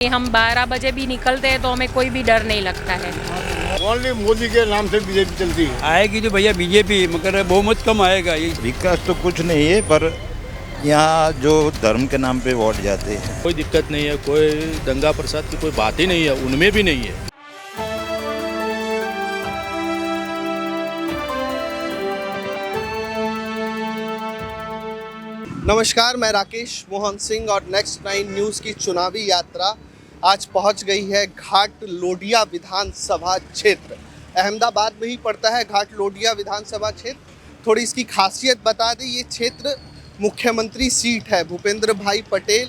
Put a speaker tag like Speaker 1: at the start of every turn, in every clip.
Speaker 1: हम 12 बजे भी निकलते हैं तो हमें कोई भी डर नहीं लगता है।
Speaker 2: ओनली मोदी के नाम से बीजेपी चलती है।
Speaker 3: आएगी तो भैया बीजेपी, मगर बहुमत कम आएगा। ये
Speaker 4: विकास तो कुछ नहीं है, पर यहाँ जो धर्म के नाम पे वोट जाते हैं।
Speaker 5: कोई दिक्कत नहीं है, कोई दंगा प्रसाद की कोई बात ही नहीं है, उनमें भी नहीं है।
Speaker 6: नमस्कार, मैं राकेश मोहन सिंह और नेक्स्ट 9 न्यूज़ की चुनावी यात्रा आज पहुंच गई है घाट लोडिया विधानसभा क्षेत्र। अहमदाबाद में ही पड़ता है घाट लोडिया विधानसभा क्षेत्र। थोड़ी इसकी खासियत बता दें, ये क्षेत्र मुख्यमंत्री सीट है। भूपेंद्र भाई पटेल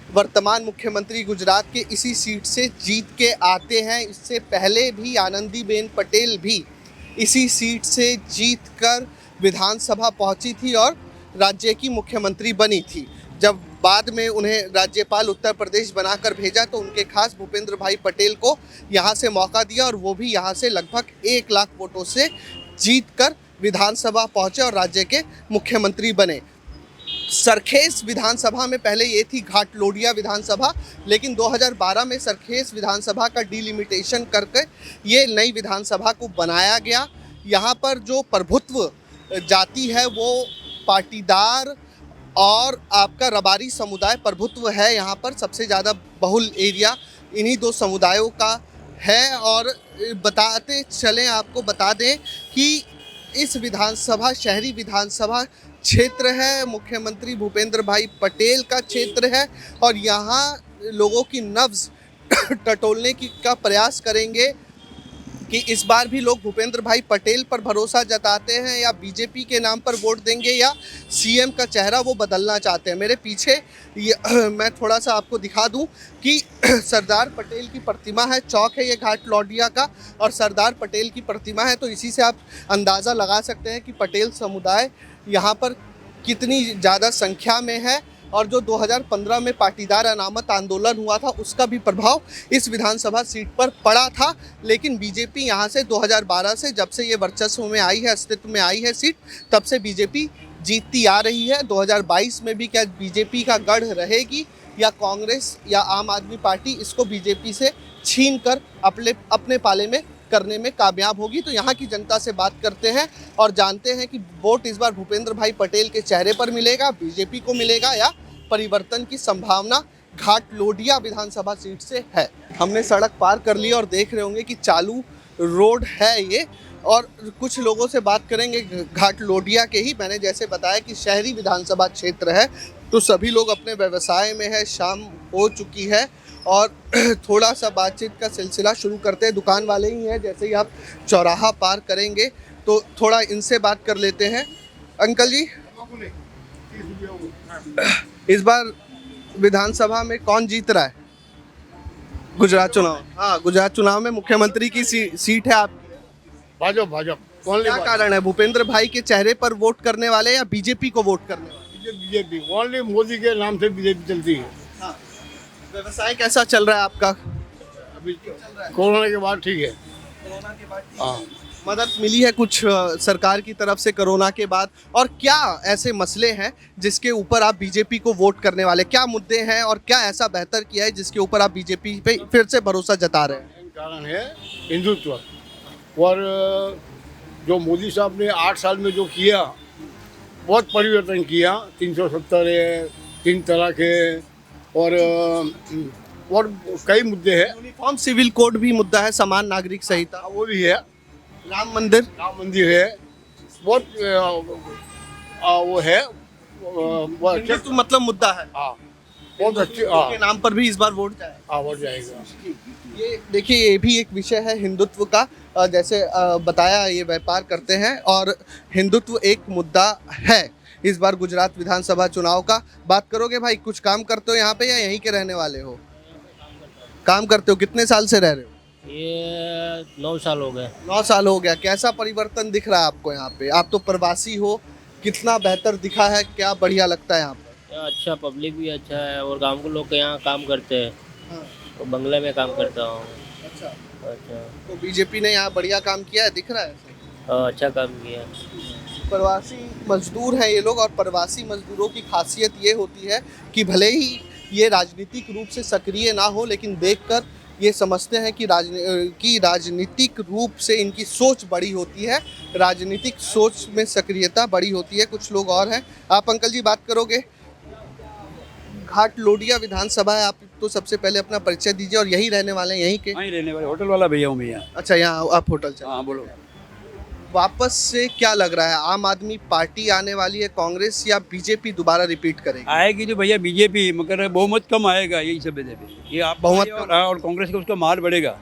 Speaker 6: वर्तमान मुख्यमंत्री गुजरात के इसी सीट से जीत के आते हैं। इससे पहले भी आनंदीबेन पटेल भी इसी सीट से जीत कर विधानसभा पहुंची थी और राज्य की मुख्यमंत्री बनी थी। जब बाद में उन्हें राज्यपाल उत्तर प्रदेश बनाकर भेजा तो उनके खास भूपेंद्र भाई पटेल को यहाँ से मौका दिया और वो भी यहाँ से लगभग 1 लाख वोटों से जीतकर विधानसभा पहुँचे और राज्य के मुख्यमंत्री बने। सरखेस विधानसभा में पहले ये थी घाट लोडिया विधानसभा, लेकिन 2012 में सरखेस विधानसभा का डिलिमिटेशन करके ये नई विधानसभा को बनाया गया। यहाँ पर जो प्रभुत्व जाति है वो पाटीदार और आपका रबारी समुदाय प्रभुत्व है। यहाँ पर सबसे ज़्यादा बहुल एरिया इन्हीं 2 समुदायों का है। और बताते चलें, आपको बता दें कि इस विधानसभा शहरी विधानसभा क्षेत्र है, मुख्यमंत्री भूपेंद्र भाई पटेल का क्षेत्र है और यहाँ लोगों की नब्ज़ टटोलने का प्रयास करेंगे कि इस बार भी लोग भूपेंद्र भाई पटेल पर भरोसा जताते हैं या बीजेपी के नाम पर वोट देंगे या सीएम का चेहरा वो बदलना चाहते हैं। मेरे पीछे मैं थोड़ा सा आपको दिखा दूं कि सरदार पटेल की प्रतिमा है, चौक है ये घाट लोडिया का और सरदार पटेल की प्रतिमा है। तो इसी से आप अंदाज़ा लगा सकते हैं कि पटेल समुदाय यहाँ पर कितनी ज़्यादा संख्या में है। और जो 2015 में पाटीदार अनामत आंदोलन हुआ था उसका भी प्रभाव इस विधानसभा सीट पर पड़ा था, लेकिन बीजेपी यहाँ से 2012 से जब से ये वर्चस्व में आई है, अस्तित्व में आई है सीट, तब से बीजेपी जीतती आ रही है। 2022 में भी क्या बीजेपी का गढ़ रहेगी या कांग्रेस या आम आदमी पार्टी इसको बीजेपी से छीन कर अपने पाले में करने में कामयाब होगी? तो यहाँ की जनता से बात करते हैं और जानते हैं कि वोट इस बार भूपेंद्र भाई पटेल के चेहरे पर मिलेगा, बीजेपी को मिलेगा या परिवर्तन की संभावना घाट लोडिया विधानसभा सीट से है। हमने सड़क पार कर ली और देख रहे होंगे कि चालू रोड है ये, और कुछ लोगों से बात करेंगे घाट लोडिया के ही। मैंने जैसे बताया कि शहरी विधानसभा क्षेत्र है तो सभी लोग अपने व्यवसाय में है, शाम हो चुकी है और थोड़ा सा बातचीत का सिलसिला शुरू करते हैं। दुकान वाले ही हैं, जैसे ही आप चौराहा पार करेंगे तो थोड़ा इनसे बात कर लेते हैं। अंकल जी, इस बार विधानसभा में कौन जीत रहा है? गुजरात चुनाव, हाँ गुजरात चुनाव में मुख्यमंत्री की सीट है आप।
Speaker 2: भाजपा
Speaker 6: क्या कारण है? भूपेंद्र भाई के चेहरे पर वोट करने वाले या बीजेपी को वोट करने वाले?
Speaker 2: बीजेपी, ओनली मोदी के नाम से बीजेपी चलती है।
Speaker 6: हाँ। व्यवसाय कैसा चल रहा है आपका?
Speaker 2: अभी कोरोना के बाद ठीक है।
Speaker 6: कोरोना के बाद
Speaker 2: हाँ,
Speaker 6: मदद मिली है कुछ सरकार की तरफ से कोरोना के बाद? और क्या ऐसे मसले हैं जिसके ऊपर आप बीजेपी को वोट करने वाले? क्या मुद्दे हैं और क्या ऐसा बेहतर किया है जिसके ऊपर आप बीजेपी पे फिर से भरोसा जता रहे हैं?
Speaker 2: कारण है हिंदुत्व। और जो मोदी साहब ने 8 साल में जो किया, बहुत परिवर्तन किया। 370 है, 3 तलाक है और कई मुद्दे हैं।
Speaker 6: यूनिफॉर्म सिविल कोड भी मुद्दा है, समान नागरिक संहिता
Speaker 2: वो भी है,
Speaker 6: राम मंदिर
Speaker 2: है, बहुत वो है,
Speaker 6: हिंदुत्व मतलब मुद्दा है।
Speaker 2: हाँ, बहुत अच्छी
Speaker 6: के नाम पर भी इस बार वोट जाएगा।
Speaker 2: वोट जाएगा।
Speaker 6: ये देखिए, ये भी एक विषय है हिंदुत्व का। जैसे बताया, ये व्यापार करते हैं और हिंदुत्व एक मुद्दा है इस बार गुजरात विधानसभा चुनाव का। बात करोगे भाई, कुछ काम करते हो यहाँ पे या यहीं के रहने वाले हो? काम करते हो? कितने साल से रह रहे हो?
Speaker 7: ये 9 साल हो गए।
Speaker 6: 9 साल हो गया। कैसा परिवर्तन दिख रहा है आपको यहाँ पे? आप तो प्रवासी हो, कितना बेहतर दिखा है, क्या बढ़िया लगता है यहाँ पर?
Speaker 7: अच्छा, पब्लिक भी अच्छा है और गांव के लोग यहाँ काम करते हैं।
Speaker 6: हाँ।
Speaker 7: तो बंगले में काम करता हूँ।
Speaker 6: अच्छा,
Speaker 7: अच्छा,
Speaker 6: तो बीजेपी ने यहाँ बढ़िया काम किया है, दिख रहा है?
Speaker 7: अच्छा काम किया।
Speaker 6: प्रवासी मजदूर हैं ये लोग और प्रवासी मजदूरों की खासियत ये होती है कि भले ही ये राजनीतिक रूप से सक्रिय ना हो, लेकिन देखकर ये समझते हैं कि राजनीतिक रूप से इनकी सोच बड़ी होती है, राजनीतिक सोच में सक्रियता बड़ी होती है। कुछ लोग और हैं। आप अंकल जी बात करोगे? घाट लोडिया विधानसभा है, आप तो सबसे पहले अपना परिचय दीजिए और यही रहने वाले हैं, यहीं के?
Speaker 3: वहीं रहने वाले होटल वाला भैया हूँ भैया।
Speaker 6: अच्छा, यहाँ आप होटल चल।
Speaker 3: हाँ बोलो।
Speaker 6: वापस से क्या लग रहा है, आम आदमी पार्टी आने वाली है, कांग्रेस या बीजेपी दोबारा रिपीट करेगी?
Speaker 3: आएगी तो भैया बीजेपी, मगर बहुमत कम आएगा यही सब वजह पे। ये आप
Speaker 6: बहुमत
Speaker 3: बहुमत और कांग्रेस का उसका मार बढ़ेगा।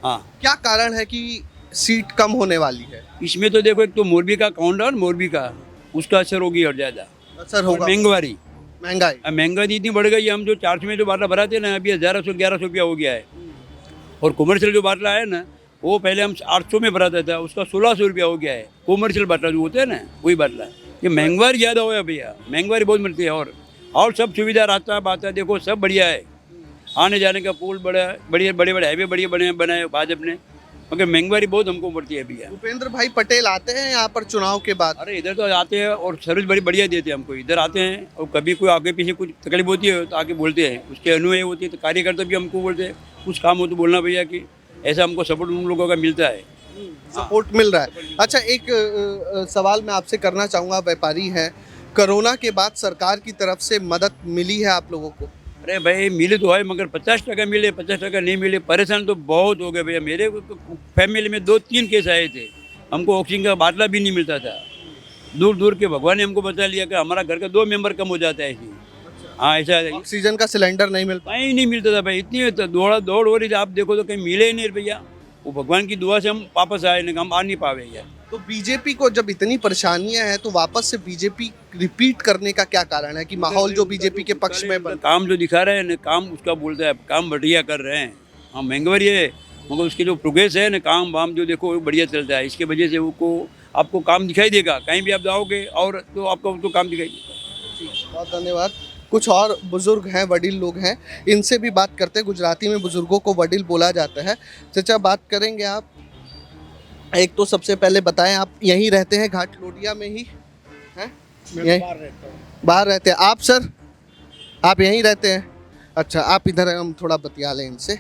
Speaker 3: हाँ,
Speaker 6: क्या कारण है कि सीट कम होने वाली है?
Speaker 3: इसमें तो देखो, एक तो मोरबी का काउंटर, मोरबी का उसका असर होगी और ज़्यादा।
Speaker 6: असर होगा।
Speaker 3: महंगाई
Speaker 6: महंगाई
Speaker 3: इतनी बढ़ गई है। हम जो 400 में जो बाटला भराते ना, अभी 1100-1100 रुपया हो गया है। और कॉमर्शियल जो बाटला है ना, वो पहले हम 800 में भराता था, उसका 1600 रुपया हो गया है। कॉमर्शियल बाटला जो होता है ना, वही बाटला। ये महंगाई ज़्यादा हो गया भैया, महंगाई बहुत मिलती है। और सब सुविधा, रास्ता बाता देखो सब बढ़िया है, आने जाने का पुल बड़े बड़े हाईवे बढ़िया बनाए भाजपा ने, मगर महंगाई बहुत हमको पड़ती है भैया।
Speaker 6: भूपेंद्र भाई पटेल आते हैं यहाँ पर चुनाव के बाद?
Speaker 3: अरे इधर तो आते हैं और सर्विस बड़ी बढ़िया देते हैं हमको। इधर आते हैं और कभी कोई आगे पीछे कुछ तकलीफ होती है तो आके बोलते हैं, उसके अनुयायी होती है तो कार्यकर्ता भी हमको बोलते हैं, कुछ काम हो तो बोलना भैया कि ऐसा हमको सपोर्ट उन लोगों का मिलता है।
Speaker 6: सपोर्ट मिल रहा है। अच्छा, एक सवाल मैं आपसे करना चाहूँगा, व्यापारी हैं, कोरोना के बाद सरकार की तरफ से मदद मिली है आप लोगों को?
Speaker 3: अरे भाई मिले तो है, मगर 50% मिले, 50% नहीं मिले। परेशान तो बहुत हो गए भैया। मेरे फैमिली में 2-3 केस आए थे, हमको ऑक्सीजन का बाटला भी नहीं मिलता था। दूर दूर के भगवान ने हमको बता लिया कि हमारा घर का 2 मेंबर कम हो जाता है ऐसे। हाँ ऐसा है।
Speaker 6: ऑक्सीजन का सिलेंडर नहीं मिलता?
Speaker 3: कहीं नहीं मिलता था भाई, इतनी दौड़ हो रही थी। आप देखो तो कहीं मिले ही नहीं भैया। वो भगवान की दुआ से हम वापस आए, नहीं हम आ नहीं पावे यार।
Speaker 6: तो बीजेपी को जब इतनी परेशानियां हैं तो वापस से बीजेपी रिपीट करने का क्या कारण है कि माहौल जो बीजेपी के पक्ष में बन?
Speaker 3: काम जो दिखा रहे हैं ना, काम उसका बोलता है, काम बढ़िया कर रहे हैं। हाँ महंगाई है, मगर उसकी जो प्रोग्रेस है ना, काम वाम जो देखो बढ़िया चलता है। इसके वजह से वो आपको काम दिखाई देगा, कहीं भी आप जाओगे और तो आपको तो काम दिखाई देगा।
Speaker 6: बहुत धन्यवाद। कुछ और बुजुर्ग हैं, वडील लोग हैं, इनसे भी बात करते हैं। गुजराती में बुजुर्गों को वडील बोला जाता है। चाचा बात करेंगे आप? एक तो सबसे पहले बताएं, आप यहीं रहते हैं घाट लोडिया में ही हैं? बाहर रहते हैं आप? सर आप यहीं रहते हैं? अच्छा, आप इधर हम थोड़ा बतिया लें इनसे,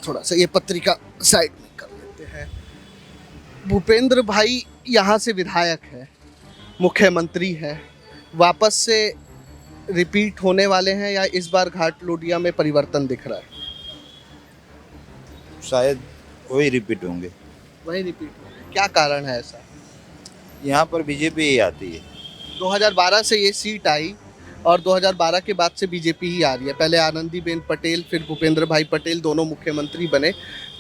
Speaker 6: थोड़ा सा ये पत्रिका साइड में कर लेते हैं। भूपेंद्र भाई यहाँ से विधायक है, मुख्यमंत्री है, वापस से रिपीट होने वाले हैं या इस बार घाट लोडिया में परिवर्तन दिख रहा है?
Speaker 4: शायद वही रिपीट होंगे।
Speaker 6: वही रिपीट होंगे। क्या कारण है ऐसा?
Speaker 4: यहाँ पर बीजेपी ही आती है।
Speaker 6: 2012 से ये सीट आई और 2012 के बाद से बीजेपी ही आ रही है। पहले आनंदीबेन पटेल, फिर भूपेंद्र भाई पटेल, दोनों मुख्यमंत्री बने।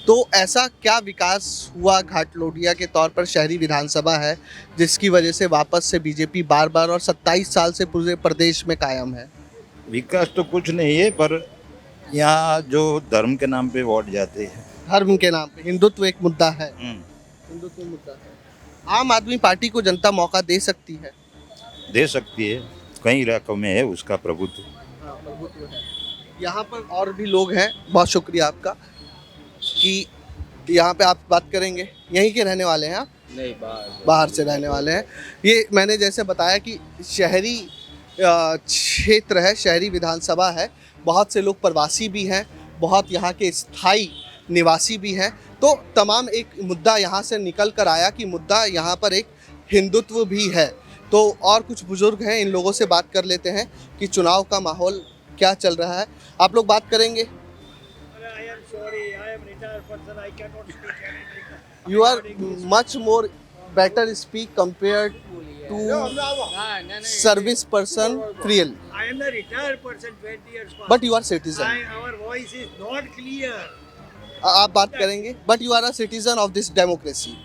Speaker 6: तो ऐसा क्या विकास हुआ घाट लोडिया के तौर पर, शहरी विधानसभा है, जिसकी वजह से वापस से बीजेपी बार बार और 27 साल से पूरे प्रदेश में कायम है?
Speaker 4: विकास तो कुछ नहीं है, पर यहाँ जो धर्म के नाम पे वोट जाते हैं।
Speaker 6: धर्म के नाम पे हिंदुत्व एक मुद्दा है। हिंदुत्व मुद्दा है। आम आदमी पार्टी को जनता मौका दे सकती है?
Speaker 4: दे सकती है, कई इलाकों में है उसका प्रभुत्व।
Speaker 6: हाँ, प्रभुत्व है। यहाँ पर और भी लोग हैं, बहुत शुक्रिया आपका कि यहाँ पे आप बात करेंगे। यहीं के रहने वाले हैं आप?
Speaker 7: नहीं,
Speaker 6: बाहर से रहने वाले हैं। ये मैंने जैसे बताया कि शहरी क्षेत्र है, शहरी विधानसभा है, बहुत से लोग प्रवासी भी हैं, बहुत यहाँ के स्थायी निवासी भी हैं। तो तमाम एक मुद्दा यहाँ से निकल कर आया कि मुद्दा यहाँ पर एक हिंदुत्व भी है। तो और कुछ बुजुर्ग हैं, इन लोगों से बात कर लेते हैं कि चुनाव का माहौल क्या चल रहा है। आप लोग बात करेंगे? You are much more better speak compared to service person real.
Speaker 8: I am the retired person, 20 years past.
Speaker 6: But you are citizen.
Speaker 8: Our voice is not clear.
Speaker 6: आप बात करेंगे? But you are a citizen of this democracy.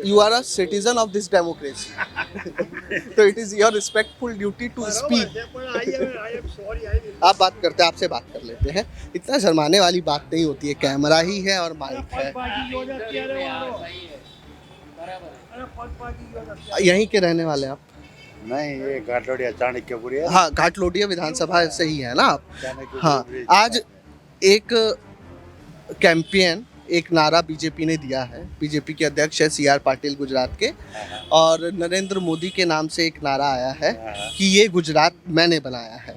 Speaker 6: You are a citizen of this democracy. So it is your respectful duty to speak.
Speaker 8: I am sorry. I will.
Speaker 6: आप बात करते हैं, आपसे बात कर लेते हैं। इतना शर्माने वाली बात नहीं होती है, कैमरा ही है और माइक है। यहीं के रहने वाले हैं आप?
Speaker 2: नहीं, ये घाट लोडिया चाणक्यपुरी है।
Speaker 6: हाँ, घाट लोडिया विधानसभा से ही है ना आप? हाँ, आज एक कैंपेन, एक नारा बीजेपी ने दिया है। बीजेपी के अध्यक्ष है CR पाटिल गुजरात के, और नरेंद्र मोदी के नाम से एक नारा आया है कि ये गुजरात मैंने बनाया है।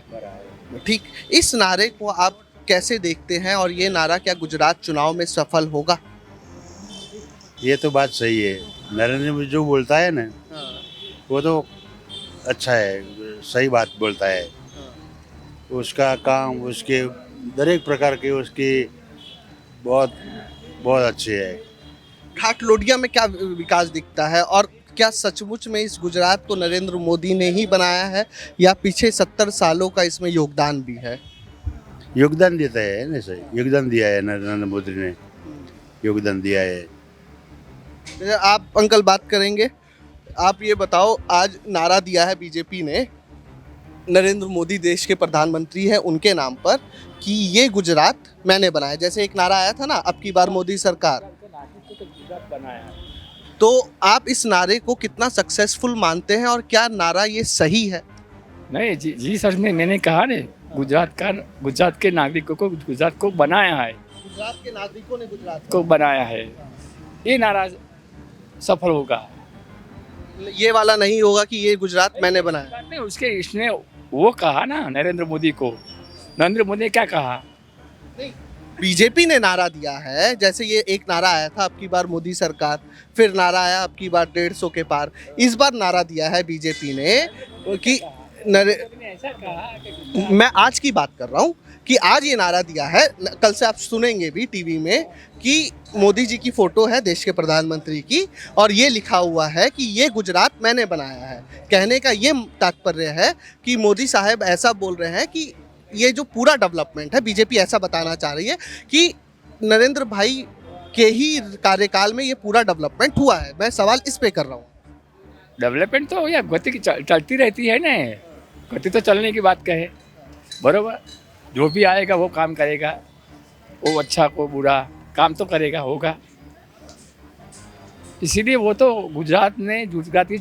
Speaker 6: ठीक, इस नारे को आप कैसे देखते हैं और ये नारा क्या गुजरात चुनाव में सफल होगा?
Speaker 9: ये तो बात सही है। नरेंद्र मोदी जो बोलता है ना वो तो अच्छा है, सही बात बोलता है। उसका काम, उसके हर एक प्रकार के उसके बहुत बहुत अच्छे है।
Speaker 6: घाट लोडिया में क्या विकास दिखता है और क्या सचमुच में इस गुजरात को नरेंद्र मोदी ने ही बनाया है या पीछे 70 सालों का इसमें योगदान भी है?
Speaker 9: योगदान देता है ना, सही योगदान दिया है नरेंद्र मोदी ने, योगदान दिया है।
Speaker 6: आप अंकल बात करेंगे, आप ये बताओ, आज नारा दिया है बीजेपी ने, नरेंद्र मोदी देश के प्रधानमंत्री हैं, उनके नाम पर, कि ये गुजरात मैंने बनाया। जैसे एक नारा आया था ना, अब की बार मोदी सरकार, तो आप इस नारे को कितना सक्सेसफुल मानते हैं और क्या नारा ये सही है?
Speaker 10: नहीं जी जी सर, मैंने कहा ने गुजरात के नागरिकों को गुजरात को बनाया है,
Speaker 6: गुजरात के नागरिकों ने गुजरात
Speaker 10: को बनाया है, ये नारा सफल होगा।
Speaker 6: ये वाला नहीं होगा कि ये गुजरात मैंने बनाया।
Speaker 10: नहीं, उसके इसने वो कहा ना नरेंद्र मोदी को, नरेंद्र मोदी ने क्या कहा?
Speaker 6: बीजेपी ने नारा दिया है, जैसे ये एक नारा आया था अब की बार मोदी सरकार, फिर नारा आया अब की बार 150 के पार, इस बार नारा दिया है बीजेपी ने कि
Speaker 10: ऐसा कहा।
Speaker 6: मैं आज की बात कर रहा हूँ कि आज ये नारा दिया है, कल से आप सुनेंगे भी टीवी में कि मोदी जी की फोटो है देश के प्रधानमंत्री की और ये लिखा हुआ है कि ये गुजरात मैंने बनाया है। कहने का ये तात्पर्य है कि मोदी साहब ऐसा बोल रहे हैं कि ये जो पूरा डेवलपमेंट है, बीजेपी ऐसा बताना चाह रही है कि नरेंद्र भाई के ही कार्यकाल में ये पूरा डेवलपमेंट हुआ है। मैं सवाल इस पे कर रहा हूँ।
Speaker 10: डेवलपमेंट तो या गति चलती रहती है ना, गति तो चलने की बात कहे, बरोबर। जो भी आएगा वो काम करेगा, वो अच्छा को बुरा काम तो करेगा, होगा। इसीलिए वो तो गुजरात ने, गुजरात की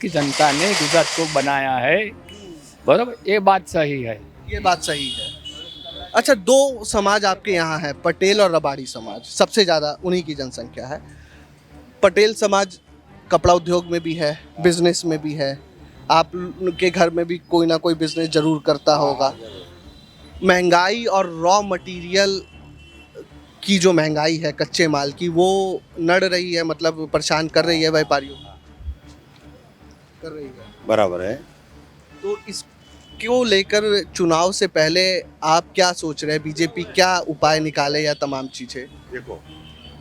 Speaker 10: जनता ने गुजरात को बनाया है, बरोबर। ये बात सही है,
Speaker 6: ये बात सही है। अच्छा, दो समाज आपके यहाँ है, पटेल और रबाड़ी समाज, सबसे ज़्यादा उन्हीं की जनसंख्या है। पटेल समाज कपड़ा उद्योग में भी है, बिजनेस में भी है, आप के घर में भी कोई ना कोई बिजनेस जरूर करता होगा। महंगाई और रॉ मटेरियल की जो महंगाई है, कच्चे माल की, वो नड़ रही है, मतलब परेशान कर रही है व्यापारियों को, कर रही है,
Speaker 9: बराबर है।
Speaker 6: तो इसको लेकर चुनाव से पहले आप क्या सोच रहे हैं? बीजेपी क्या उपाय निकाले या तमाम चीज़ें?
Speaker 9: देखो,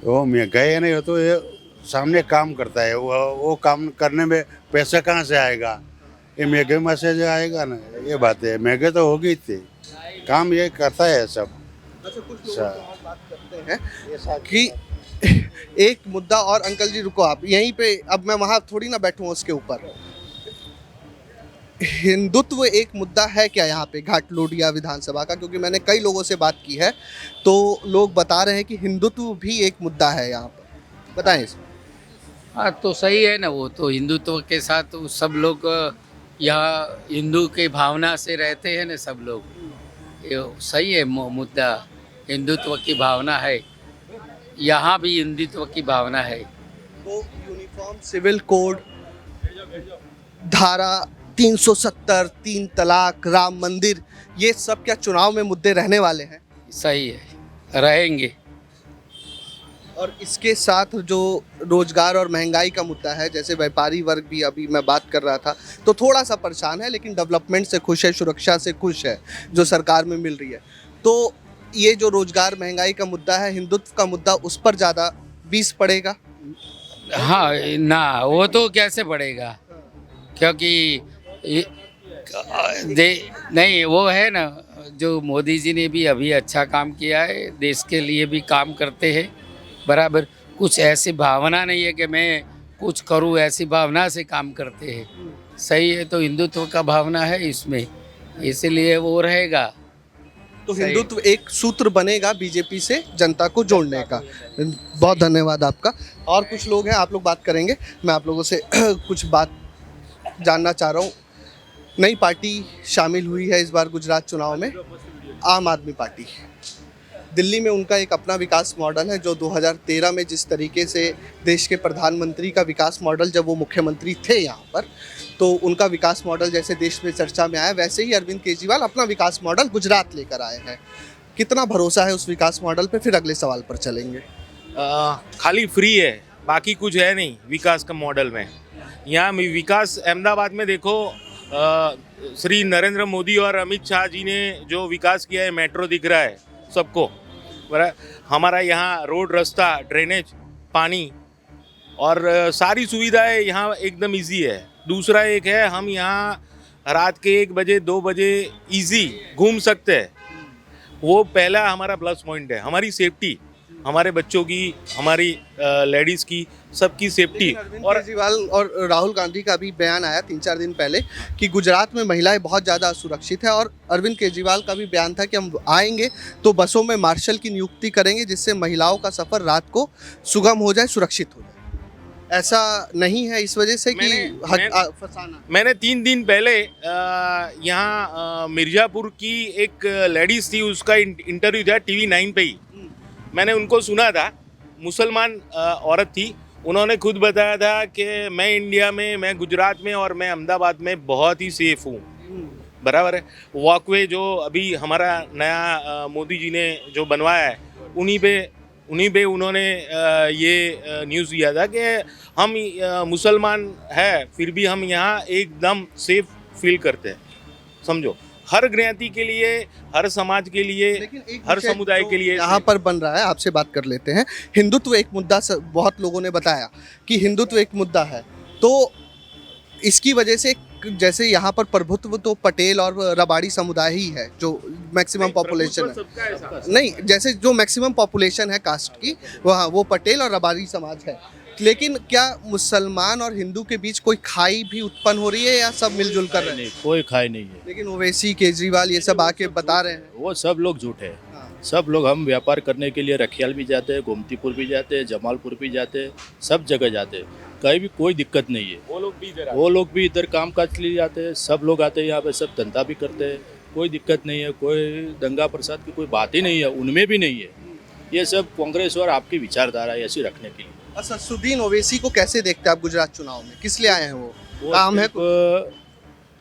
Speaker 9: वो महंगाई है ना, तो ये सामने काम करता है, वो काम करने में पैसा कहाँ से आएगा? ये महंगे में से जो आएगा ना, ये बात है। महंगे तो होगी थी, काम ये करता है सब।
Speaker 6: अच्छा, कुछ लोग बात करते हैं कि एक मुद्दा और, अंकल जी रुको आप यहीं पे, अब मैं वहाँ थोड़ी ना बैठूँ उसके ऊपर। हिंदुत्व एक मुद्दा है क्या यहाँ पे घाट लोडिया विधानसभा का? क्योंकि मैंने कई लोगों से बात की है तो लोग बता रहे हैं कि हिंदुत्व भी एक मुद्दा है यहाँ पर, बताएं इसमें।
Speaker 11: हाँ, तो सही है ना, वो तो हिंदुत्व के साथ सब लोग यहाँ हिंदू के भावना से रहते हैं ना सब लोग, ये सही है मुद्दा। हिंदुत्व की भावना है, यहाँ भी हिंदुत्व की भावना है।
Speaker 6: तो यूनिफॉर्म सिविल कोड, धारा 370, 3 तलाक, राम मंदिर, ये सब क्या चुनाव में मुद्दे रहने वाले हैं?
Speaker 11: सही है, रहेंगे।
Speaker 6: और इसके साथ जो रोजगार और महंगाई का मुद्दा है, जैसे व्यापारी वर्ग भी, अभी मैं बात कर रहा था, तो थोड़ा सा परेशान है, लेकिन डेवलपमेंट से खुश है, सुरक्षा से खुश है जो सरकार में मिल रही है। तो ये जो रोजगार महंगाई का मुद्दा है, हिंदुत्व का मुद्दा, उस पर ज़्यादा 20 पड़ेगा?
Speaker 11: हाँ ना, वो तो कैसे पड़ेगा, क्योंकि नहीं, वो है ना, जो मोदी जी ने भी अभी अच्छा काम किया है, देश के लिए भी काम करते हैं बराबर। कुछ ऐसी भावना नहीं है कि मैं कुछ करूं, ऐसी भावना से काम करते हैं। सही है, तो हिंदुत्व का भावना है इसमें, इसीलिए वो रहेगा।
Speaker 6: तो हिंदुत्व एक सूत्र बनेगा बीजेपी से जनता को जोड़ने का। बहुत धन्यवाद आपका। और कुछ लोग हैं, आप लोग बात करेंगे, मैं आप लोगों से कुछ बात जानना चाह रहा हूँ। नई पार्टी शामिल हुई है इस बार गुजरात चुनाव में, आम आदमी पार्टी। दिल्ली में उनका एक अपना विकास मॉडल है जो 2013 में जिस तरीके से देश के प्रधानमंत्री का विकास मॉडल, जब वो मुख्यमंत्री थे यहाँ पर, तो उनका विकास मॉडल जैसे देश में चर्चा में आया, वैसे ही अरविंद केजरीवाल अपना विकास मॉडल गुजरात लेकर आए हैं। कितना भरोसा है उस विकास मॉडल पे? फिर अगले सवाल पर चलेंगे।
Speaker 5: खाली फ्री है, बाकी कुछ है नहीं विकास का मॉडल में। यहाँ विकास अहमदाबाद में देखो, श्री नरेंद्र मोदी और अमित शाह जी ने जो विकास किया है, मेट्रो दिख रहा है सबको, हमारा यहाँ रोड, रास्ता, ड्रेनेज, पानी और सारी सुविधाएं यहाँ एकदम इजी है। दूसरा एक है, हम यहाँ रात के 1 बजे 2 बजे इजी घूम सकते हैं, वो पहला हमारा प्लस पॉइंट है। हमारी सेफ्टी, हमारे बच्चों की, हमारी लेडीज़ की, सबकी सेफ्टी।
Speaker 6: और केजरीवाल और राहुल गांधी का भी बयान आया 3-4 दिन पहले कि गुजरात में महिलाएं बहुत ज़्यादा असुरक्षित है, और अरविंद केजरीवाल का भी बयान था कि हम आएंगे तो बसों में मार्शल की नियुक्ति करेंगे जिससे महिलाओं का सफ़र रात को सुगम हो जाए, सुरक्षित हो जाए। ऐसा नहीं है इस वजह से कि फंसाना।
Speaker 5: मैंने 3 दिन पहले यहाँ मिर्ज़ापुर की एक लेडीज़ थी, उसका इंटरव्यू था TV9 पे ही। मैंने उनको सुना था, मुसलमान औरत थी, उन्होंने खुद बताया था कि मैं इंडिया में, मैं गुजरात में और मैं अहमदाबाद में बहुत ही सेफ़ हूँ। बराबर है। वॉकवे जो अभी हमारा नया मोदी जी ने जो बनवाया है, उन्हीं पे उन्होंने ये न्यूज़ दिया था कि हम मुसलमान है, फिर भी हम यहाँ एकदम सेफ फील करते हैं। समझो, हर ज्ञाति के लिए, हर समाज के लिए, हर समुदाय के लिए
Speaker 6: यहाँ पर बन रहा है। आपसे बात कर लेते हैं। हिंदुत्व एक मुद्दा, बहुत लोगों ने बताया कि हिंदुत्व एक मुद्दा है, तो इसकी वजह से जैसे यहाँ पर प्रभुत्व तो पटेल और रबाड़ी समुदाय ही है जो मैक्सिमम पॉपुलेशन है। नहीं, जैसे जो मैक्सिमम पॉपुलेशन है कास्ट की, वहाँ वो पटेल और रबाड़ी समाज है। लेकिन क्या मुसलमान और हिंदू के बीच कोई खाई भी उत्पन्न हो रही है या सब मिलजुल कर रहे हैं?
Speaker 5: कोई खाई नहीं है।
Speaker 6: लेकिन ओवैसी, केजरीवाल ये सब आके बता रहे हैं।
Speaker 5: वो सब लोग झूठे हैं। सब लोग, हम व्यापार करने के लिए रखियाल भी जाते हैं, गोमतीपुर भी जाते हैं, जमालपुर भी जाते हैं, सब जगह जाते हैं, कहीं भी कोई दिक्कत नहीं है। वो लोग भी इधर काम काज के लिए जाते हैं, सब लोग आते हैं यहाँ पे, सब धंधा भी करते हैं, कोई दिक्कत नहीं है। कोई दंगा प्रसाद की कोई बात ही नहीं है, उनमें भी नहीं है। ये सब कांग्रेस और आपकी विचारधारा है ऐसी रखने के लिए।
Speaker 6: असदुद्दीन ओवैसी को कैसे देखते हैं आप गुजरात चुनाव में? किस लिए आए हैं? वो काम है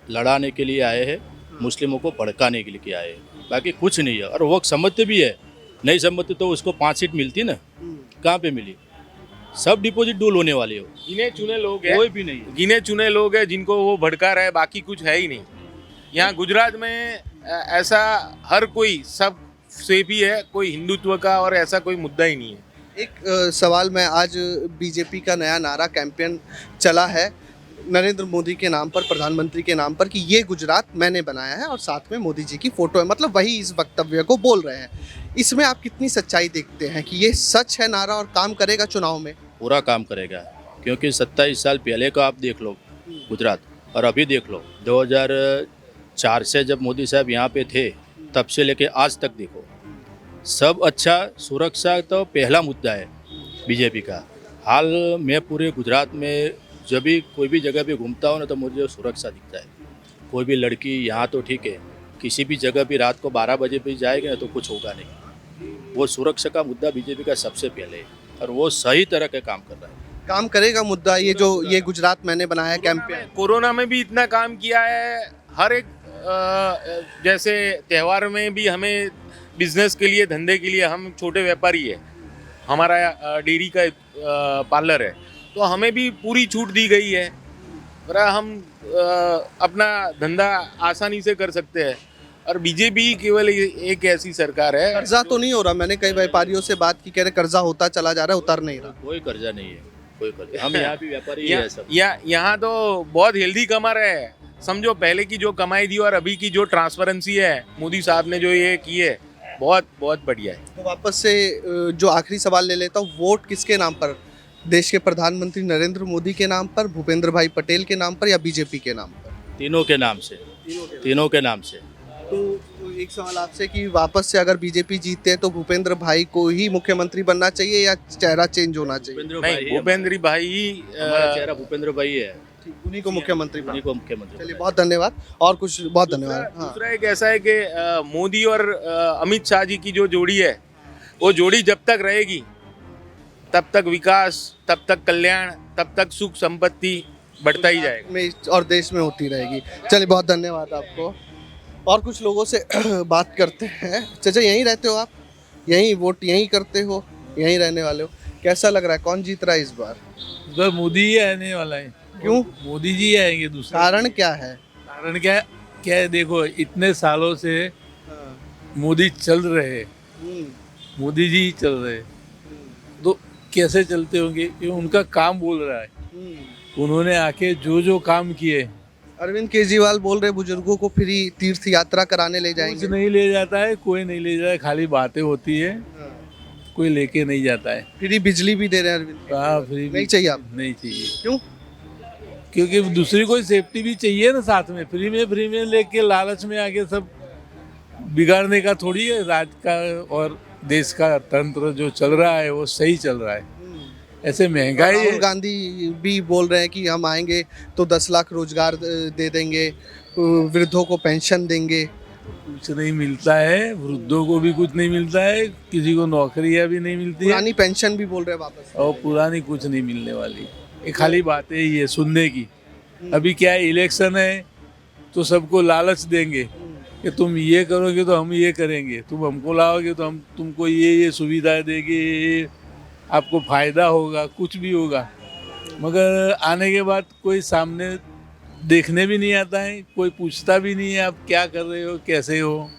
Speaker 5: लड़ाने के लिए आए हैं, मुस्लिमों को भड़काने के लिए आए हैं, बाकी कुछ नहीं है। और वो समझते भी है, नहीं समझते तो उसको 5 सीट मिलती ना, कहाँ पे मिली? सब डिपॉजिट डूल होने वाले हो। गिने चुने लोग हैं, कोई भी नहीं, गिने चुने लोग हैं जिनको वो भड़का रहा है, बाकी कुछ है ही नहीं। यहाँ गुजरात में ऐसा हर कोई सब सेफ ही है, कोई हिंदुत्व का और ऐसा कोई मुद्दा ही नहीं है।
Speaker 6: एक सवाल मैं, आज बीजेपी का नया नारा कैंपेन चला है नरेंद्र मोदी के नाम पर, प्रधानमंत्री के नाम पर, कि ये गुजरात मैंने बनाया है, और साथ में मोदी जी की फोटो है, मतलब वही इस वक्तव्य को बोल रहे हैं। इसमें आप कितनी सच्चाई देखते हैं कि ये सच है नारा और काम करेगा चुनाव में?
Speaker 5: पूरा काम करेगा, क्योंकि 27 साल पहले का आप देख लो गुजरात, और अभी देख लो 2004 से जब मोदी साहब यहाँ पे थे, तब से लेके आज तक देखो, सब अच्छा। सुरक्षा तो पहला मुद्दा है बीजेपी का। हाल मैं पूरे गुजरात में जब भी कोई भी जगह पे घूमता हूँ ना, तो मुझे सुरक्षा दिखता है। कोई भी लड़की यहाँ तो ठीक है, किसी भी जगह भी रात को 12 बजे भी जाएगी ना तो कुछ होगा नहीं। वो सुरक्षा का मुद्दा बीजेपी का सबसे पहले है, और वो सही तरह के काम कर रहा है।
Speaker 6: काम करेगा मुद्दा ये गुजरात मैंने बनाया कैंपेन।
Speaker 5: कोरोना में भी इतना काम किया है, हर एक जैसे त्यौहार में भी हमें बिजनेस के लिए, धंधे के लिए, हम छोटे व्यापारी है, हमारा डेयरी का पार्लर है, तो हमें भी पूरी छूट दी गई है। हम अपना धंधा आसानी से कर सकते हैं। और बीजेपी केवल एक ऐसी सरकार है।
Speaker 6: कर्जा तो नहीं हो रहा? मैंने कई व्यापारियों से बात की, कह रहे कर्जा होता चला जा रहा है, उतर नहीं रहा।
Speaker 5: कोई कर्जा नहीं है, कोई कर्जा। हम यहाँ भी व्यापारी है सब। यहाँ तो बहुत हेल्दी कमा रहे हैं। समझो, पहले की जो कमाई थी और अभी की जो ट्रांसपेरेंसी है, मोदी साहब ने जो ये की है, बहुत बहुत बढ़िया है।
Speaker 6: तो वापस से जो आखिरी सवाल ले लेता हूँ, वोट किसके नाम पर? देश के प्रधानमंत्री नरेंद्र मोदी के नाम पर, भूपेंद्र भाई पटेल के नाम पर, या बीजेपी के नाम पर?
Speaker 5: तीनों के नाम से, तीनों के नाम से।
Speaker 6: तो एक सवाल आपसे कि वापस से अगर बीजेपी जीतते हैं तो भूपेंद्र भाई को ही मुख्यमंत्री बनना चाहिए या चेहरा चेंज होना चाहिए?
Speaker 5: नहीं, भूपेंद्र भाई ही चेहरा, भूपेंद्र भाई है,
Speaker 6: उन्हीं को मुख्यमंत्री।
Speaker 5: चलिए,
Speaker 6: बहुत धन्यवाद। और कुछ बहुत धन्यवाद।
Speaker 5: दूसरा एक ऐसा है कि मोदी और अमित शाह जी की जो जोड़ी है, वो जोड़ी जब तक रहेगी तब तक विकास, तब तक कल्याण, तब तक सुख संपत्ति बढ़ता ही जाएगा
Speaker 6: में और देश में होती रहेगी। चलिए बहुत धन्यवाद आपको। और कुछ लोगों से बात करते हैं। चाचा यहीं रहते हो आप? यहीं वोट यहीं करते हो? यहीं रहने वाले हो? कैसा लग रहा है, कौन जीत रहा है इस बार?
Speaker 12: इस बार मोदी ही आने वाला है।
Speaker 6: क्यों?
Speaker 12: मोदी जी आएंगे। दूसरा
Speaker 6: कारण क्या है?
Speaker 12: कारण क्या है, देखो इतने सालों से मोदी चल रहे हैं, मोदी जी ही चल रहे हैं, तो कैसे चलते होंगे? ये उनका काम बोल रहा है। उन्होंने आके जो जो काम किए।
Speaker 6: अरविंद केजरीवाल बोल रहे बुजुर्गों को फ्री तीर्थ यात्रा कराने ले जाएंगे।
Speaker 12: कुछ नहीं ले जाता है, कोई नहीं ले जाता है, खाली बातें होती है, कोई लेके नहीं जाता है।
Speaker 6: फ्री बिजली भी दे रहे हैं अरविंद।
Speaker 12: हाँ, फ्री
Speaker 6: नहीं चाहिए आप?
Speaker 12: नहीं चाहिए।
Speaker 6: क्यों?
Speaker 12: क्योंकि दूसरी कोई सेफ्टी भी चाहिए ना साथ में। फ्री में लेके लालच में आके सब बिगाड़ने का थोड़ी है। राज का और देश का तंत्र जो चल रहा है वो सही चल रहा है। ऐसे महंगाई
Speaker 6: राहुल गांधी भी बोल रहे हैं कि हम आएंगे तो 10 लाख रोजगार दे देंगे, वृद्धों को पेंशन देंगे।
Speaker 12: कुछ नहीं मिलता है, वृद्धों को भी कुछ नहीं मिलता है, किसी को नौकरियां भी नहीं मिलती है।
Speaker 6: पुरानी पेंशन भी बोल रहे हैं वापस।
Speaker 12: और पुरानी कुछ नहीं मिलने वाली, ये खाली बातें ही है सुनने की। अभी क्या है, इलेक्शन है तो सबको लालच देंगे कि तुम ये करोगे तो हम ये करेंगे, तुम हमको लाओगे तो हम तुमको ये सुविधाएं देंगे, ये आपको फायदा होगा, कुछ भी होगा। मगर आने के बाद कोई सामने देखने भी नहीं आता है, कोई पूछता भी नहीं है आप क्या कर रहे हो, कैसे हो।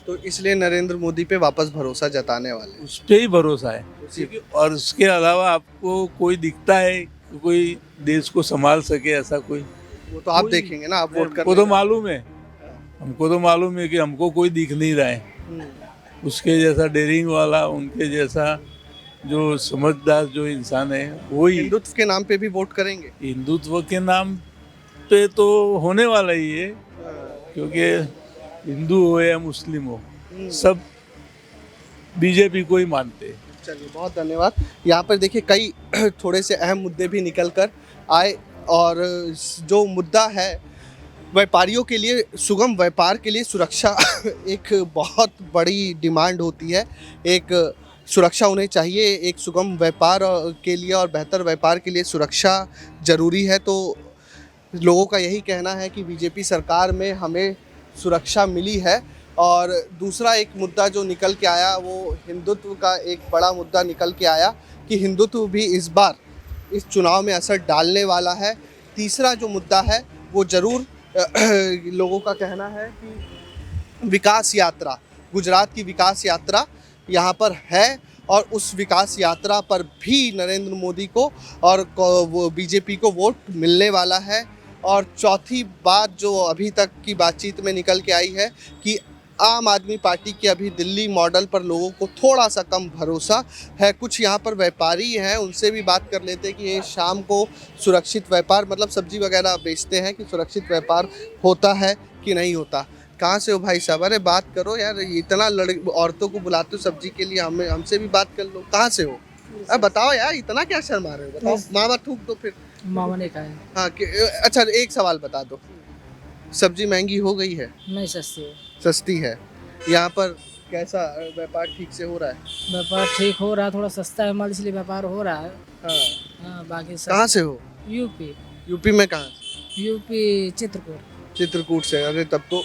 Speaker 6: तो इसलिए नरेंद्र मोदी पे वापस भरोसा जताने वाले।
Speaker 12: उस पर ही भरोसा है। और उसके अलावा आपको कोई दिखता है कोई देश को संभाल सके ऐसा कोई?
Speaker 6: वो तो आप देखेंगे ना, आप वोट
Speaker 12: हमको तो मालूम है, हमको तो मालूम है कि हमको कोई दिख नहीं रहा है उसके जैसा डेयरिंग वाला, उनके जैसा जो समझदार जो इंसान है वही।
Speaker 6: हिंदुत्व के नाम पे भी वोट करेंगे?
Speaker 12: हिंदुत्व के नाम पे तो होने वाला ही है, क्योंकि हिंदू हो या मुस्लिम हो सब बीजेपी को ही मानते हैं।
Speaker 6: चलिए बहुत धन्यवाद। यहाँ पर देखिए कई थोड़े से अहम मुद्दे भी निकल कर आए, और जो मुद्दा है व्यापारियों के लिए, सुगम व्यापार के लिए सुरक्षा एक बहुत बड़ी डिमांड होती है। एक सुरक्षा उन्हें चाहिए, एक सुगम व्यापार के लिए और बेहतर व्यापार के लिए सुरक्षा ज़रूरी है। तो लोगों का यही कहना है कि बीजेपी सरकार में हमें सुरक्षा मिली है। और दूसरा एक मुद्दा जो निकल के आया वो हिंदुत्व का एक बड़ा मुद्दा निकल के आया कि हिंदुत्व भी इस बार इस चुनाव में असर डालने वाला है। तीसरा जो मुद्दा है वो ज़रूर लोगों का कहना है कि विकास यात्रा, गुजरात की विकास यात्रा यहाँ पर है, और उस विकास यात्रा पर भी नरेंद्र मोदी को और वो बीजेपी को वोट मिलने वाला है। और चौथी बात जो अभी तक की बातचीत में निकल के आई है कि आम आदमी पार्टी के अभी दिल्ली मॉडल पर लोगों को थोड़ा सा कम भरोसा है। कुछ यहाँ पर व्यापारी हैं, उनसे भी बात कर लेते हैं कि ये शाम को सुरक्षित व्यापार, मतलब सब्जी वगैरह बेचते हैं, कि सुरक्षित व्यापार होता है कि नहीं होता। कहाँ से हो भाई साहब? अरे बात करो यार, इतना औरतों को बुलाते हो सब्जी के लिए, हमसे भी बात कर लो। कहाँ से हो? अब बताओ यार, इतना क्या शर्मा रहे हो? बताओ। मामा थूक दो फिर।
Speaker 1: मामा ने कहा है।
Speaker 6: हाँ अच्छा, एक सवाल बता दो, सब्जी महंगी हो गई है?
Speaker 1: नहीं, सस्ती है।
Speaker 6: सस्ती है। यहाँ पर कैसा व्यापार ठीक से हो रहा है?
Speaker 1: व्यापार ठीक हो रहा है, थोड़ा सस्ता है माल इसलिए व्यापार हो रहा है। हाँ, बाकी
Speaker 6: कहाँ से हो?
Speaker 1: यूपी।
Speaker 6: यूपी में कहाँ?
Speaker 1: यूपी चित्रकूट।
Speaker 6: चित्रकूट से? अरे तब तो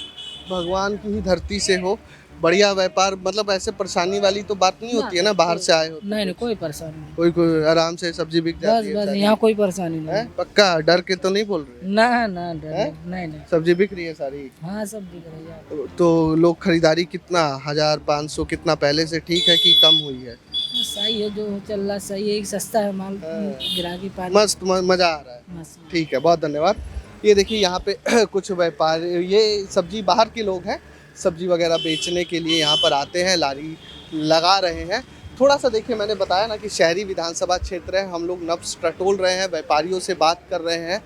Speaker 6: भगवान की ही धरती से हो। बढ़िया व्यापार, मतलब ऐसे परेशानी वाली तो बात नहीं होती है ना, बाहर से आए हो?
Speaker 1: नहीं, कोई परेशानी नहीं।
Speaker 6: कोई आराम से सब्जी बिक जाती है?
Speaker 1: बस यहाँ कोई परेशानी नहीं।
Speaker 6: पक्का डर के तो नहीं बोल रहे?
Speaker 1: ना डर नहीं।
Speaker 6: सब्जी बिक रही है सारी?
Speaker 1: हाँ, सब बिक रही है।
Speaker 6: तो लोग खरीदारी कितना, 1000-500 कितना पहले से ठीक है कि कम हुई है?
Speaker 1: सही है, जो चल रहा सही है, सस्ता है माल, गिराकी पानी
Speaker 6: मस्त, मजा आ रहा है। ठीक है, बहुत धन्यवाद। ये देखिए यहाँ पे कुछ व्यापार, ये सब्जी बाहर के लोग हैं, सब्जी वगैरह बेचने के लिए यहाँ पर आते हैं, लारी लगा रहे हैं। थोड़ा सा देखिए, मैंने बताया ना कि शहरी विधानसभा क्षेत्र है, हम लोग नब्ज़ टटोल रहे हैं, व्यापारियों से बात कर रहे हैं।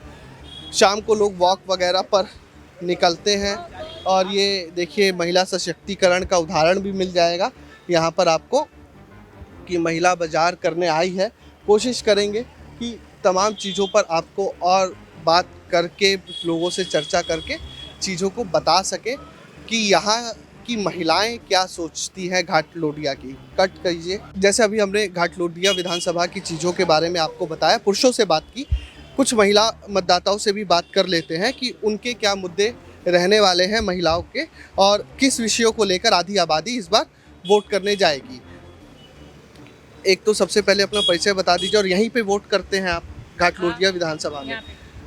Speaker 6: शाम को लोग वॉक वगैरह पर निकलते हैं, और ये देखिए महिला सशक्तिकरण का उदाहरण भी मिल जाएगा यहाँ पर आपको कि महिला बाजार करने आई है। कोशिश करेंगे कि तमाम चीज़ों पर आपको और बात करके, लोगों से चर्चा करके चीज़ों को बता सके कि यहाँ की महिलाएं क्या सोचती हैं घाट लोडिया की। कट कीजिए। जैसे अभी हमने घाट लोडिया विधानसभा की चीज़ों के बारे में आपको बताया, पुरुषों से बात की, कुछ महिला मतदाताओं से भी बात कर लेते हैं कि उनके क्या मुद्दे रहने वाले हैं महिलाओं के और किस विषयों को लेकर आधी आबादी इस बार वोट करने जाएगी। एक तो सबसे पहले अपना परिचय बता दीजिए और यहीं पे वोट करते हैं आप घाट लोडिया विधानसभा में।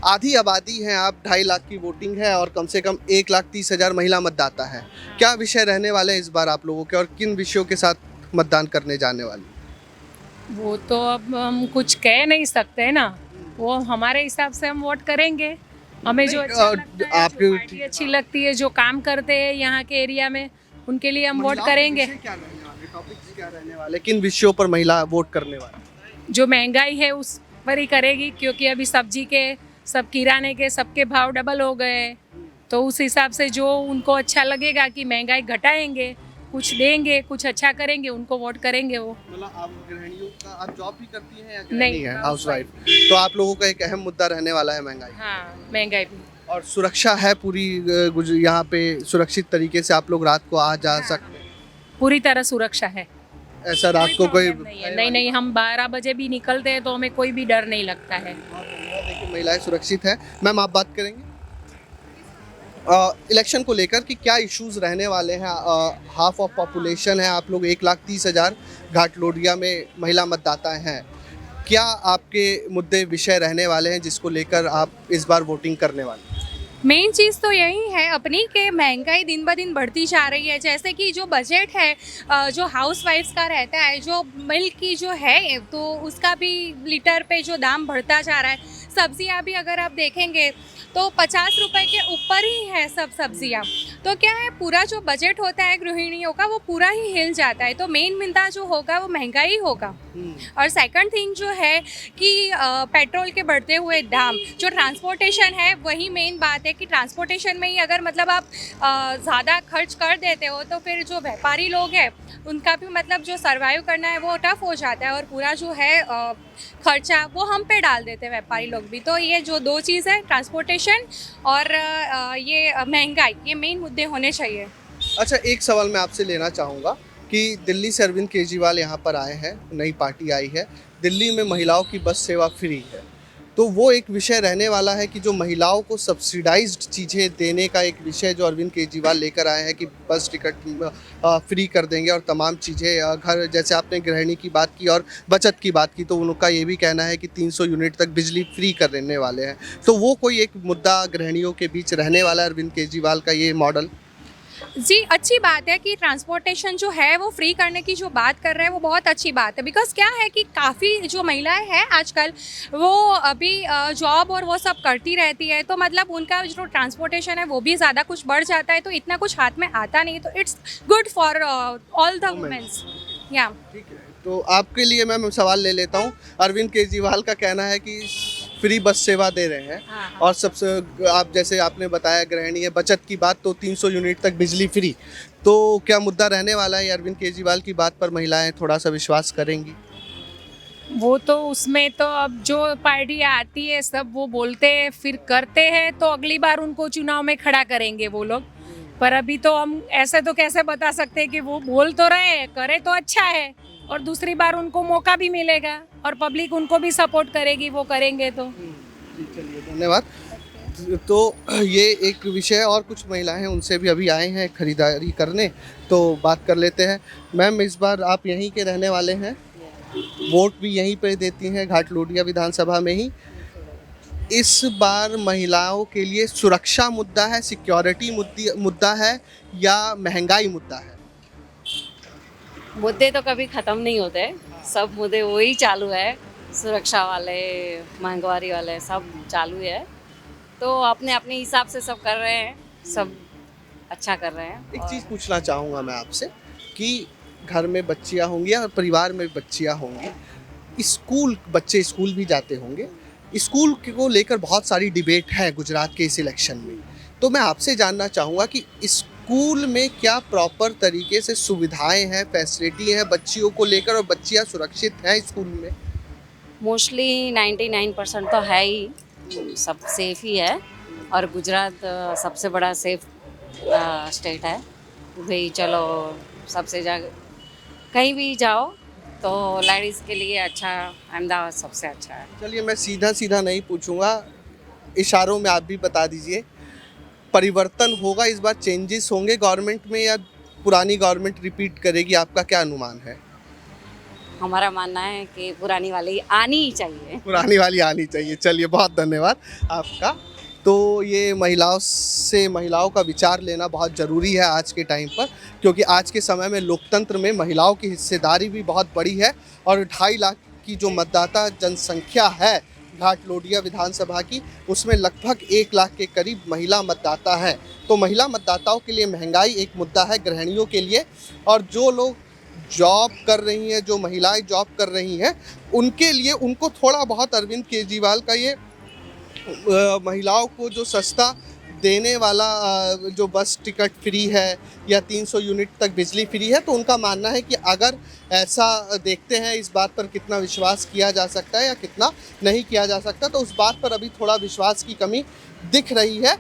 Speaker 6: आधी आबादी है आप, 2.5 लाख की वोटिंग है और कम से कम 1,30,000 महिला मतदाता है। क्या विषय रहने वाले हैं इस बार आप लोगों के और किन विषयों के साथ मतदान करने जाने वाली?
Speaker 13: वो तो अब हम कुछ कह नहीं सकते ना, वो हमारे हिसाब से हम वोट करेंगे। हमें जो अच्छा लगता है, जो पार्टी अच्छी लगती है, जो काम करते हैं यहाँ के एरिया में, उनके लिए हम वोट करेंगे।
Speaker 6: टॉपिक्स क्या रहने वाले, किन विषयों पर महिला वोट करने वाली?
Speaker 13: जो महंगाई है उस पर ही करेगी, क्योंकि अभी सब्जी के, सब किराने के, सबके भाव डबल हो गए, तो उस हिसाब से जो उनको अच्छा लगेगा कि महंगाई घटाएंगे, कुछ देंगे, कुछ अच्छा करेंगे, उनको वोट करेंगे वो।
Speaker 6: मतलब आप गृहिणियों का, आप जॉब भी करती हैं या
Speaker 13: नहीं
Speaker 6: है हाउसवाइफ? तो आप लोगों का एक अहम मुद्दा रहने वाला है महंगाई।
Speaker 13: हाँ, महंगाई भी।
Speaker 6: और सुरक्षा है पूरी, यहाँ पे सुरक्षित तरीके से आप लोग रात को आ जा सकते हैं?
Speaker 13: पूरी तरह सुरक्षा है,
Speaker 6: ऐसा रात को कोई
Speaker 13: नहीं, हम 12 बजे भी निकलते हैं तो हमें कोई भी डर नहीं लगता है।
Speaker 6: देखिए महिलाएं सुरक्षित है। मैम आप बात करेंगे इलेक्शन को लेकर कि क्या इश्यूज रहने वाले हैं? हाफ ऑफ पॉपुलेशन है आप लोग, 1,30,000 घाट लोडिया में महिला मतदाता हैं। क्या आपके मुद्दे विषय रहने वाले हैं जिसको लेकर आप इस बार वोटिंग करने वाले?
Speaker 14: मेन चीज़ तो यही है अपनी कि महंगाई दिन ब दिन बढ़ती जा रही है। जैसे कि जो बजट है जो हाउस वाइफ्स का रहता है, जो मिल्क की जो है तो उसका भी लीटर पे जो दाम बढ़ता जा रहा है। सब्जियां भी अगर आप देखेंगे तो 50 रुपए के ऊपर ही है सब सब्जियां। तो क्या है, पूरा जो बजट होता है गृहिणियों का वो पूरा ही हिल जाता है। तो मेन मुद्दा जो होगा वो महंगाई होगा। और सेकंड थिंग जो है कि पेट्रोल के बढ़ते हुए दाम, जो ट्रांसपोर्टेशन है वही मेन बात है कि ट्रांसपोर्टेशन में ही अगर मतलब आप ज़्यादा खर्च कर देते हो तो फिर जो व्यापारी लोग हैं उनका भी मतलब जो सर्वाइव करना है वो टफ हो जाता है और पूरा जो है खर्चा वो हम पे डाल देते हैं व्यापारी लोग भी। तो ये जो दो चीज़ है, ट्रांसपोर्टेशन और ये महंगाई, ये मेन मुद्दे होने चाहिए।
Speaker 6: अच्छा, एक सवाल मैं आपसे लेना चाहूँगा कि दिल्ली से अरविंद केजरीवाल यहाँ पर आए हैं, नई पार्टी आई है, दिल्ली में महिलाओं की बस सेवा फ्री है, तो वो एक विषय रहने वाला है कि जो महिलाओं को सब्सिडाइज्ड चीज़ें देने का एक विषय जो अरविंद केजरीवाल लेकर आए हैं कि बस टिकट फ्री कर देंगे और तमाम चीज़ें, घर, जैसे आपने गृहिणी की बात की और बचत की बात की, तो उनका ये भी कहना है कि 300 यूनिट तक बिजली फ्री करने वाले हैं। तो वो कोई एक मुद्दा गृहिणियों के बीच रहने वाला है अरविंद केजरीवाल का ये मॉडल?
Speaker 14: जी, अच्छी बात है कि ट्रांसपोर्टेशन जो है वो फ्री करने की जो बात कर रहे हैं वो बहुत अच्छी बात है। बिकॉज क्या है कि काफ़ी जो महिलाएं हैं आजकल वो अभी जॉब और वो सब करती रहती है, तो मतलब उनका जो ट्रांसपोर्टेशन है वो भी ज़्यादा कुछ बढ़ जाता है, तो इतना कुछ हाथ में आता नहीं, तो it's good for all the womens. या
Speaker 6: ठीक है, तो आपके लिए मैं सवाल ले लेता हूँ। अरविंद केजरीवाल का कहना है कि फ्री बस सेवा दे रहे हैं। हाँ। और सबसे आप जैसे आपने बताया गृहिणी है, बचत की बात, तो 300 यूनिट तक बिजली फ्री, तो क्या मुद्दा रहने वाला है अरविंद केजरीवाल की बात पर महिलाएं थोड़ा सा विश्वास करेंगी?
Speaker 13: वो तो उसमें तो अब जो पार्टी आती है सब वो बोलते हैं फिर करते हैं, तो अगली बार उनको चुनाव में खड़ा करेंगे वो लोग। पर अभी तो हम ऐसे तो कैसे बता सकते हैं कि वो बोल तो रहे हैं, करे तो अच्छा है और दूसरी बार उनको मौका भी मिलेगा और पब्लिक उनको भी सपोर्ट करेगी, वो करेंगे तो।
Speaker 6: चलिए, धन्यवाद। तो ये एक विषय, और कुछ महिलाएं हैं उनसे भी अभी आए हैं खरीदारी करने, तो बात कर लेते हैं। मैम, इस बार आप यहीं के रहने वाले हैं, वोट भी यहीं पे देती हैं घाट लोडिया विधानसभा में ही। इस बार महिलाओं के लिए सुरक्षा मुद्दा है, सिक्योरिटी मुद्दा है या महंगाई मुद्दा है?
Speaker 15: मुद्दे तो कभी ख़त्म नहीं होते, सब मुद्दे वही चालू है, सुरक्षा वाले, महंगाई वाले, सब चालू है। तो अपने अपने हिसाब से सब कर रहे हैं, सब अच्छा कर रहे हैं।
Speaker 6: एक चीज़ पूछना चाहूँगा मैं आपसे कि घर में बच्चियाँ होंगी और परिवार में बच्चियाँ होंगी, बच्चे स्कूल भी जाते होंगे, स्कूल को लेकर बहुत सारी डिबेट है गुजरात के इस इलेक्शन में, तो मैं आपसे जानना चाहूँगा कि स्कूल में क्या प्रॉपर तरीके से सुविधाएं हैं, फैसिलिटी हैं बच्चियों को लेकर, और बच्चियाँ सुरक्षित हैं स्कूल में?
Speaker 15: मोस्टली 99% तो है ही, सब सेफ ही है और गुजरात सबसे बड़ा सेफ स्टेट है, भाई चलो सबसे जगह कहीं भी जाओ तो लेडीज़ के लिए अच्छा, अहमदाबाद सबसे अच्छा है।
Speaker 6: चलिए मैं सीधा सीधा नहीं पूछूंगा, इशारों में आप भी बता दीजिए, परिवर्तन होगा इस बार, चेंजेस होंगे गवर्नमेंट में या पुरानी गवर्नमेंट रिपीट करेगी, आपका क्या अनुमान है?
Speaker 15: हमारा मानना है कि पुरानी वाली आनी ही चाहिए।
Speaker 6: पुरानी वाली आनी चाहिए। चलिए बहुत धन्यवाद आपका। तो ये महिलाओं का विचार लेना बहुत ज़रूरी है आज के टाइम पर, क्योंकि आज के समय में लोकतंत्र में महिलाओं की हिस्सेदारी भी बहुत बड़ी है और 2.5 लाख की जो मतदाता जनसंख्या है घाटलोडिया विधानसभा की, उसमें लगभग 1 लाख के करीब महिला मतदाता हैं। तो महिला मतदाताओं के लिए महंगाई एक मुद्दा है, गृहिणियों के लिए, और जो लोग जॉब कर रही हैं, जो महिलाएं जॉब कर रही हैं, उनके लिए उनको थोड़ा बहुत अरविंद केजरीवाल का ये महिलाओं को जो सस्ता देने वाला जो बस टिकट फ्री है या 300 यूनिट तक बिजली फ्री है, तो उनका मानना है कि अगर ऐसा देखते हैं, इस बात पर कितना विश्वास किया जा सकता है या कितना नहीं किया जा सकता, तो उस बात पर अभी थोड़ा विश्वास की कमी दिख रही है।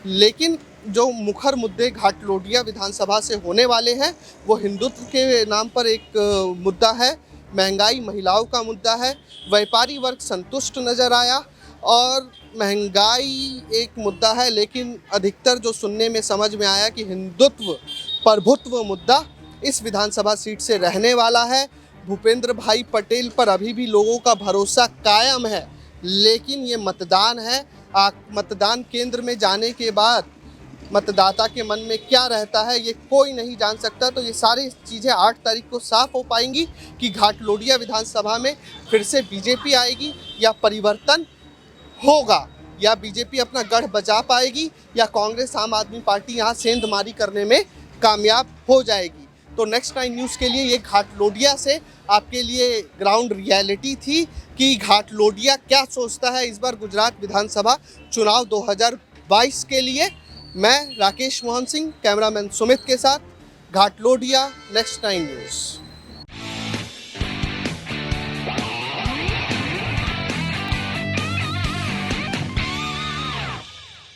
Speaker 6: लेकिन जो मुखर मुद्दे घाटलोडिया विधानसभा से होने वाले हैं वो हिंदुत्व के नाम पर एक मुद्दा है, महंगाई महिलाओं का मुद्दा है, व्यापारी वर्ग संतुष्ट नज़र आया और महंगाई एक मुद्दा है, लेकिन अधिकतर जो सुनने में समझ में आया कि हिंदुत्व प्रभुत्व मुद्दा इस विधानसभा सीट से रहने वाला है। भूपेंद्र भाई पटेल पर अभी भी लोगों का भरोसा कायम है, लेकिन ये मतदान है, मतदान केंद्र में जाने के बाद मतदाता के मन में क्या रहता है ये कोई नहीं जान सकता। तो ये सारी चीज़ें 8 तारीख को साफ हो पाएंगी कि घाटलोडिया विधानसभा में फिर से बीजेपी आएगी या परिवर्तन होगा, या बीजेपी अपना गढ़ बचा पाएगी या कांग्रेस आम आदमी पार्टी यहाँ सेंधमारी करने में कामयाब हो जाएगी। तो नेक्स्ट 9 न्यूज़ के लिए ये घाटलोडिया से आपके लिए ग्राउंड रियलिटी थी कि घाटलोडिया क्या सोचता है इस बार गुजरात विधानसभा चुनाव 2022 के लिए। मैं राकेश मोहन सिंह, कैमरामैन सुमित के साथ, घाटलोडिया, नेक्स्ट 9 न्यूज़।